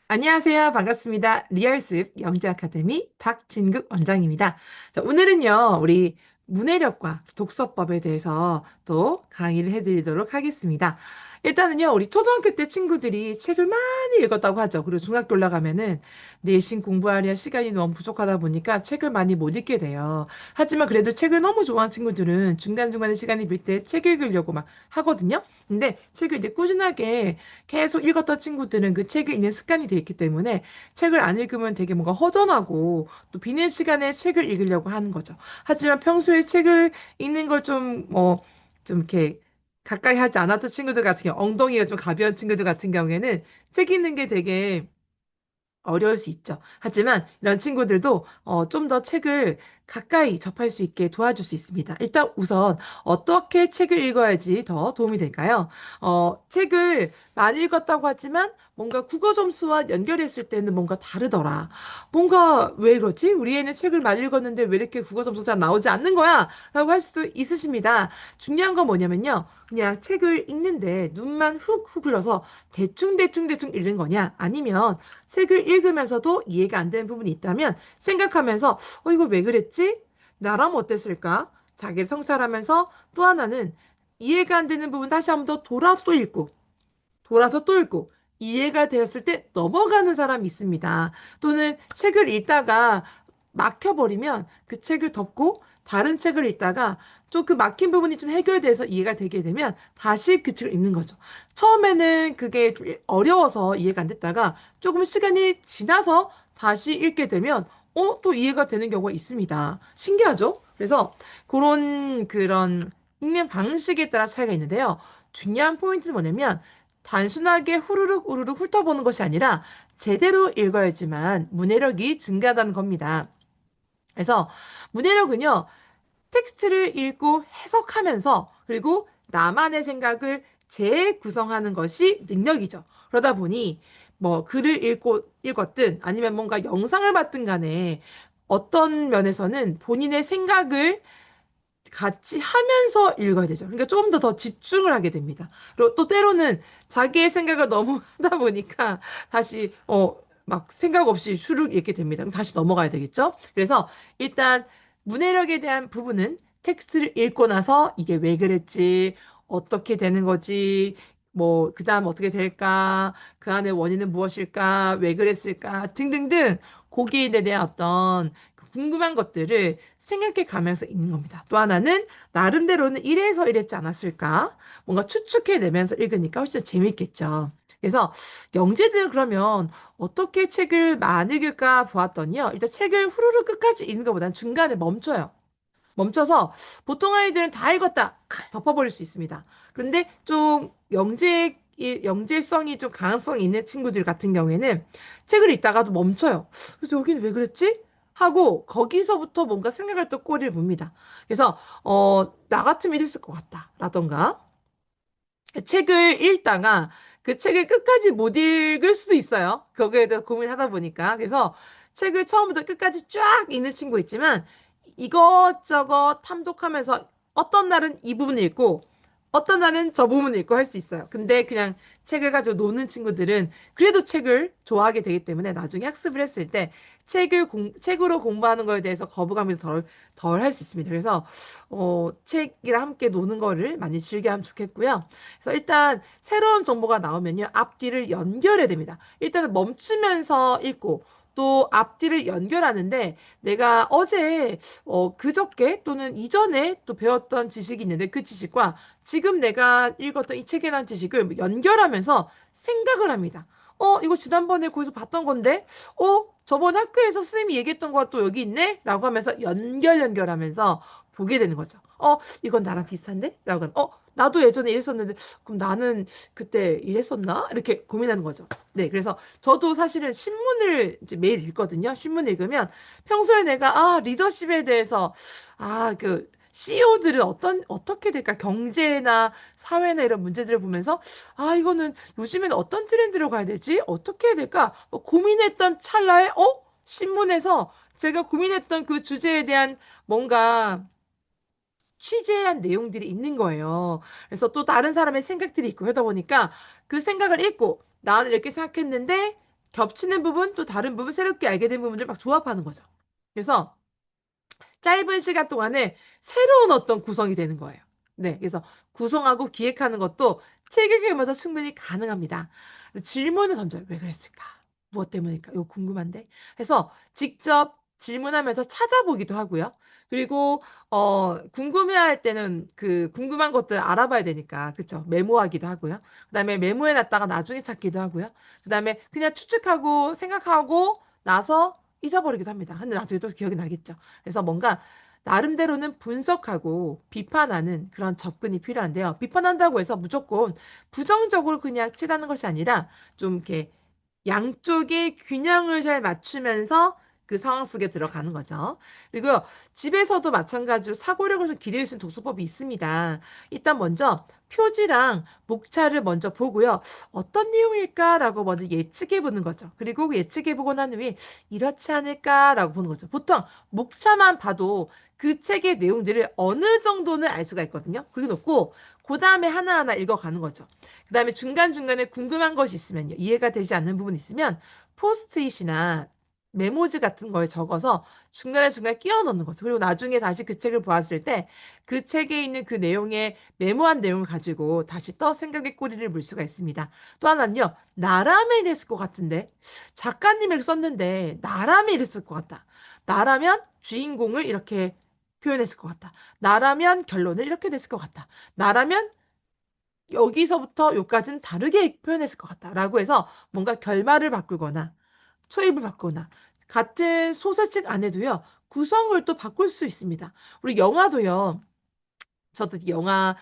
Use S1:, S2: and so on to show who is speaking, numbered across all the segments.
S1: 안녕하세요. 반갑습니다. 리얼습 영재 아카데미 박진극 원장입니다. 자, 오늘은요, 우리 문해력과 독서법에 대해서 또 강의를 해드리도록 하겠습니다. 일단은요, 우리 초등학교 때 친구들이 책을 많이 읽었다고 하죠. 그리고 중학교 올라가면은 내신 공부하려 시간이 너무 부족하다 보니까 책을 많이 못 읽게 돼요. 하지만 그래도 책을 너무 좋아하는 친구들은 중간중간에 시간이 빌 때 책 읽으려고 막 하거든요. 근데 책을 이제 꾸준하게 계속 읽었던 친구들은 그 책을 읽는 습관이 돼 있기 때문에 책을 안 읽으면 되게 뭔가 허전하고 또 비는 시간에 책을 읽으려고 하는 거죠. 하지만 평소에 책을 읽는 걸 좀 이렇게 가까이 하지 않았던 친구들 같은 경우, 엉덩이가 좀 가벼운 친구들 같은 경우에는 책 읽는 게 되게 어려울 수 있죠. 하지만 이런 친구들도 좀 더 책을 가까이 접할 수 있게 도와줄 수 있습니다. 일단 우선 어떻게 책을 읽어야지 더 도움이 될까요? 책을 많이 읽었다고 하지만 뭔가 국어 점수와 연결했을 때는 뭔가 다르더라. 뭔가 왜 그러지? 우리 애는 책을 많이 읽었는데 왜 이렇게 국어 점수가 잘 나오지 않는 거야? 라고 할 수 있으십니다. 중요한 건 뭐냐면요. 그냥 책을 읽는데 눈만 훅훅 흘러서 대충 읽는 거냐? 아니면 책을 읽으면서도 이해가 안 되는 부분이 있다면 생각하면서 이거 왜 그랬지? 나라면 어땠을까? 자기를 성찰하면서 또 하나는 이해가 안 되는 부분 다시 한번 더 돌아서 또 읽고 돌아서 또 읽고 이해가 되었을 때 넘어가는 사람이 있습니다. 또는 책을 읽다가 막혀버리면 그 책을 덮고 다른 책을 읽다가 좀 그 막힌 부분이 좀 해결돼서 이해가 되게 되면 다시 그 책을 읽는 거죠. 처음에는 그게 좀 어려워서 이해가 안 됐다가 조금 시간이 지나서 다시 읽게 되면 또 이해가 되는 경우가 있습니다. 신기하죠? 그래서 그런 읽는 방식에 따라 차이가 있는데요. 중요한 포인트는 뭐냐면 단순하게 후루룩 우루룩 훑어보는 것이 아니라 제대로 읽어야지만 문해력이 증가하는 겁니다. 그래서 문해력은요, 텍스트를 읽고 해석하면서 그리고 나만의 생각을 재구성하는 것이 능력이죠. 그러다 보니 뭐 글을 읽었든 아니면 뭔가 영상을 봤든 간에 어떤 면에서는 본인의 생각을 같이 하면서 읽어야 되죠. 그러니까 조금 더 집중을 하게 됩니다. 그리고 또 때로는 자기의 생각을 너무 하다 보니까 다시 막 생각 없이 슈룩 읽게 됩니다. 그럼 다시 넘어가야 되겠죠? 그래서 일단 문해력에 대한 부분은 텍스트를 읽고 나서 이게 왜 그랬지? 어떻게 되는 거지? 뭐, 그 다음 어떻게 될까? 그 안에 원인은 무엇일까? 왜 그랬을까? 등등등 거기에 대한 어떤 그 궁금한 것들을 생각해 가면서 읽는 겁니다. 또 하나는 나름대로는 이래서 이랬지 않았을까? 뭔가 추측해내면서 읽으니까 훨씬 더 재밌겠죠. 그래서 영재들은 그러면 어떻게 책을 많이 읽을까 보았더니요. 일단 책을 후루룩 끝까지 읽는 것보다는 중간에 멈춰요. 멈춰서 보통 아이들은 다 읽었다 덮어버릴 수 있습니다. 그런데 좀 영재성이 좀 가능성이 있는 친구들 같은 경우에는 책을 읽다가도 멈춰요. 그래서 여기는 왜 그랬지? 하고 거기서부터 뭔가 생각할 때 꼬리를 뭅니다. 그래서 나 같으면 이랬을 것 같다 라던가 책을 읽다가 그 책을 끝까지 못 읽을 수도 있어요. 거기에 대해서 고민하다 보니까. 그래서 책을 처음부터 끝까지 쫙 읽는 친구 있지만 이것저것 탐독하면서 어떤 날은 이 부분을 읽고 어떤 날은 저 부분을 읽고 할 수 있어요. 근데 그냥 책을 가지고 노는 친구들은 그래도 책을 좋아하게 되기 때문에 나중에 학습을 했을 때 책으로 공부하는 거에 대해서 거부감이 덜 할 수 있습니다. 그래서 책이랑 함께 노는 거를 많이 즐겨하면 좋겠고요. 그래서 일단 새로운 정보가 나오면요. 앞뒤를 연결해야 됩니다. 일단은 멈추면서 읽고 또 앞뒤를 연결하는데 내가 어제 그저께 또는 이전에 또 배웠던 지식이 있는데 그 지식과 지금 내가 읽었던 이 책에 대한 지식을 연결하면서 생각을 합니다. 이거 지난번에 거기서 봤던 건데, 저번 학교에서 선생님이 얘기했던 거가 또 여기 있네? 라고 하면서 연결하면서 보게 되는 거죠. 이건 나랑 비슷한데? 라고 하면, 나도 예전에 이랬었는데, 그럼 나는 그때 이랬었나? 이렇게 고민하는 거죠. 네, 그래서 저도 사실은 신문을 이제 매일 읽거든요. 신문 읽으면 평소에 내가, 리더십에 대해서, CEO들은 어떻게 될까? 경제나 사회나 이런 문제들을 보면서, 이거는 요즘에는 어떤 트렌드로 가야 되지? 어떻게 해야 될까? 고민했던 찰나에, 신문에서 제가 고민했던 그 주제에 대한 뭔가 취재한 내용들이 있는 거예요. 그래서 또 다른 사람의 생각들이 있고 하다 보니까 그 생각을 읽고 나는 이렇게 생각했는데 겹치는 부분, 또 다른 부분, 새롭게 알게 된 부분들 막 조합하는 거죠. 그래서 짧은 시간 동안에 새로운 어떤 구성이 되는 거예요. 네, 그래서 구성하고 기획하는 것도 책 읽으면서 충분히 가능합니다. 질문을 던져요. 왜 그랬을까? 무엇 때문일까? 이거 궁금한데. 해서 직접 질문하면서 찾아보기도 하고요. 그리고 궁금해할 때는 그 궁금한 것들 알아봐야 되니까 그쵸? 메모하기도 하고요. 그다음에 메모해놨다가 나중에 찾기도 하고요. 그다음에 그냥 추측하고 생각하고 나서 잊어버리기도 합니다. 근데 나중에 또 기억이 나겠죠. 그래서 뭔가 나름대로는 분석하고 비판하는 그런 접근이 필요한데요. 비판한다고 해서 무조건 부정적으로 그냥 치닫는 것이 아니라 좀 이렇게 양쪽의 균형을 잘 맞추면서 그 상황 속에 들어가는 거죠. 그리고 집에서도 마찬가지로 사고력을 좀 기를 수 있는 독서법이 있습니다. 일단 먼저 표지랑 목차를 먼저 보고요. 어떤 내용일까라고 먼저 예측해 보는 거죠. 그리고 그 예측해 보고 난 후에 이렇지 않을까라고 보는 거죠. 보통 목차만 봐도 그 책의 내용들을 어느 정도는 알 수가 있거든요. 그리고 놓고 그 다음에 하나하나 읽어가는 거죠. 그 다음에 중간중간에 궁금한 것이 있으면요. 이해가 되지 않는 부분이 있으면 포스트잇이나 메모지 같은 거에 적어서 중간에 끼워 넣는 거죠. 그리고 나중에 다시 그 책을 보았을 때 그 책에 있는 그 내용에 메모한 내용을 가지고 다시 또 생각의 꼬리를 물 수가 있습니다. 또 하나는요. 나라면 이랬을 것 같은데 작가님이 썼는데 나라면 이랬을 것 같다. 나라면 주인공을 이렇게 표현했을 것 같다. 나라면 결론을 이렇게 냈을 것 같다. 나라면 여기서부터 여기까지는 다르게 표현했을 것 같다라고 해서 뭔가 결말을 바꾸거나 초입을 바꾸거나 같은 소설책 안에도요 구성을 또 바꿀 수 있습니다. 우리 영화도요. 저도 영화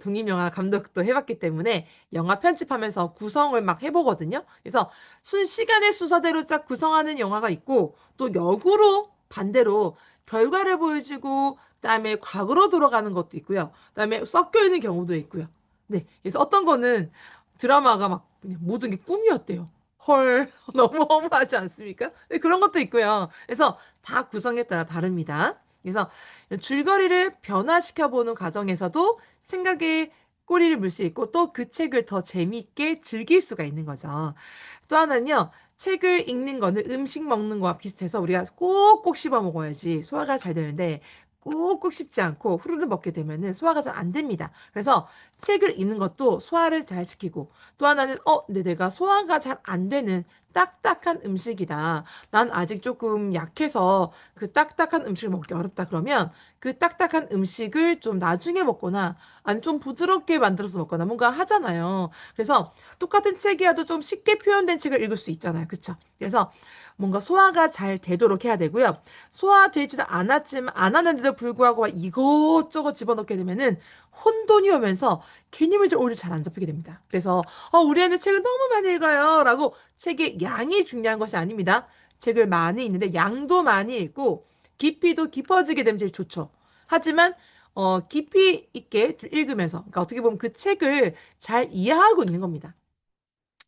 S1: 독립영화 감독도 해봤기 때문에 영화 편집하면서 구성을 막 해보거든요. 그래서 시간의 순서대로 쫙 구성하는 영화가 있고 또 역으로 반대로 결과를 보여주고 그다음에 과거로 돌아가는 것도 있고요. 그다음에 섞여 있는 경우도 있고요. 네, 그래서 어떤 거는 드라마가 막 그냥 모든 게 꿈이었대요. 헐, 너무 허무하지 않습니까? 네, 그런 것도 있고요. 그래서 다 구성에 따라 다릅니다. 그래서 줄거리를 변화시켜 보는 과정에서도 생각의 꼬리를 물 수 있고 또 그 책을 더 재미있게 즐길 수가 있는 거죠. 또 하나는요. 책을 읽는 거는 음식 먹는 거와 비슷해서 우리가 꼭꼭 씹어 먹어야지 소화가 잘 되는데 꼭꼭 씹지 않고 후루룩 먹게 되면은 소화가 잘 안 됩니다. 그래서 책을 읽는 것도 소화를 잘 시키고 또 하나는 근데 내가 소화가 잘 안 되는 딱딱한 음식이다. 난 아직 조금 약해서 그 딱딱한 음식을 먹기 어렵다 그러면 그 딱딱한 음식을 좀 나중에 먹거나 아니 좀 부드럽게 만들어서 먹거나 뭔가 하잖아요. 그래서 똑같은 책이라도 좀 쉽게 표현된 책을 읽을 수 있잖아요. 그쵸? 그래서 뭔가 소화가 잘 되도록 해야 되고요. 소화되지도 않았지만 않았는데도 불구하고 막 이것저것 집어넣게 되면은 혼돈이 오면서 개념이 오히려 잘 안 잡히게 됩니다. 그래서 우리 애는 책을 너무 많이 읽어요. 라고 책의 양이 중요한 것이 아닙니다. 책을 많이 읽는데 양도 많이 읽고 깊이도 깊어지게 되면 제일 좋죠. 하지만 깊이 있게 읽으면서 그러니까 어떻게 보면 그 책을 잘 이해하고 있는 겁니다.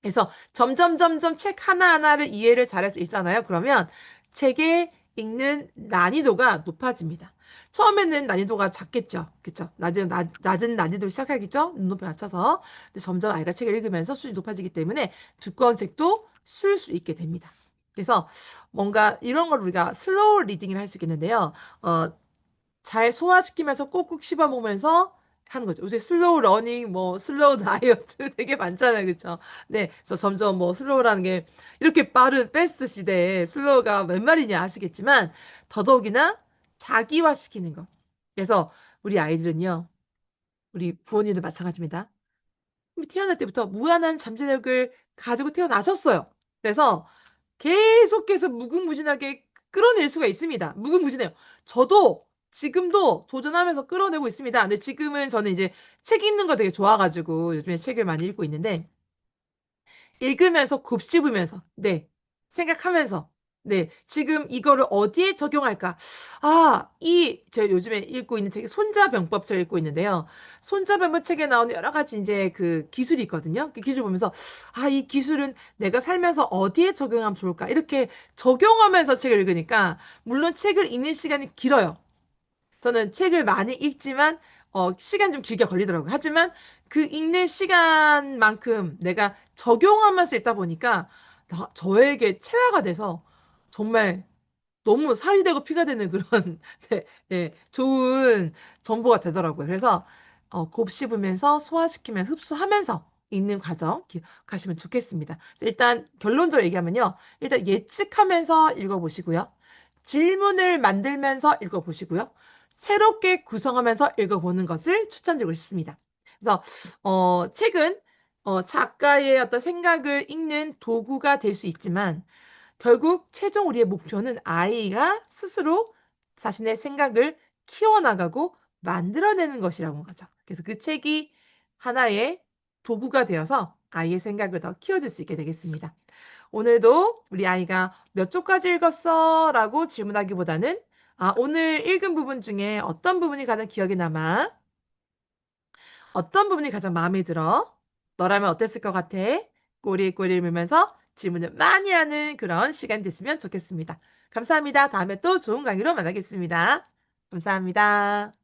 S1: 그래서 점점 책 하나하나를 이해를 잘해서 읽잖아요. 그러면 책의 읽는 난이도가 높아집니다. 처음에는 난이도가 작겠죠. 그쵸? 낮은 난이도를 시작하겠죠? 눈높이 맞춰서. 근데 점점 아이가 책을 읽으면서 수준이 높아지기 때문에 두꺼운 책도 쓸 수 있게 됩니다. 그래서 뭔가 이런 걸 우리가 슬로우 리딩을 할 수 있겠는데요. 어, 잘 소화시키면서 꼭꼭 씹어 먹으면서 하는 거죠. 요새 슬로우 러닝, 뭐 슬로우 다이어트 되게 많잖아요, 그렇죠? 네, 그래서 점점 뭐 슬로우라는 게 이렇게 빠른 패스트 시대에 슬로우가 웬 말이냐 아시겠지만 더더욱이나 자기화시키는 거. 그래서 우리 아이들은요, 우리 부모님도 마찬가지입니다. 태어날 때부터 무한한 잠재력을 가지고 태어나셨어요. 그래서 계속해서 무궁무진하게 끌어낼 수가 있습니다. 무궁무진해요. 저도 지금도 도전하면서 끌어내고 있습니다. 근데 지금은 저는 이제 책 읽는 거 되게 좋아가지고 요즘에 책을 많이 읽고 있는데 읽으면서 곱씹으면서 네 생각하면서 네 지금 이거를 어디에 적용할까 제가 요즘에 읽고 있는 책이 손자병법 책 읽고 있는데요. 손자병법 책에 나오는 여러 가지 이제 그 기술이 있거든요. 그 기술 보면서 이 기술은 내가 살면서 어디에 적용하면 좋을까 이렇게 적용하면서 책을 읽으니까 물론 책을 읽는 시간이 길어요. 저는 책을 많이 읽지만 시간 좀 길게 걸리더라고요. 하지만 그 읽는 시간만큼 내가 적용하면서 읽다 보니까 저에게 체화가 돼서 정말 너무 살이 되고 피가 되는 그런 네, 네, 좋은 정보가 되더라고요. 그래서 곱씹으면서 소화시키면서 흡수하면서 읽는 과정 기억하시면 좋겠습니다. 일단 결론적으로 얘기하면요. 일단 예측하면서 읽어보시고요. 질문을 만들면서 읽어보시고요. 새롭게 구성하면서 읽어보는 것을 추천드리고 싶습니다. 그래서 책은 작가의 어떤 생각을 읽는 도구가 될 수 있지만 결국 최종 우리의 목표는 아이가 스스로 자신의 생각을 키워나가고 만들어내는 것이라고 하죠. 그래서 그 책이 하나의 도구가 되어서 아이의 생각을 더 키워줄 수 있게 되겠습니다. 오늘도 우리 아이가 몇 쪽까지 읽었어? 라고 질문하기보다는 오늘 읽은 부분 중에 어떤 부분이 가장 기억에 남아? 어떤 부분이 가장 마음에 들어? 너라면 어땠을 것 같아? 꼬리꼬리를 물면서 질문을 많이 하는 그런 시간이 됐으면 좋겠습니다. 감사합니다. 다음에 또 좋은 강의로 만나겠습니다. 감사합니다.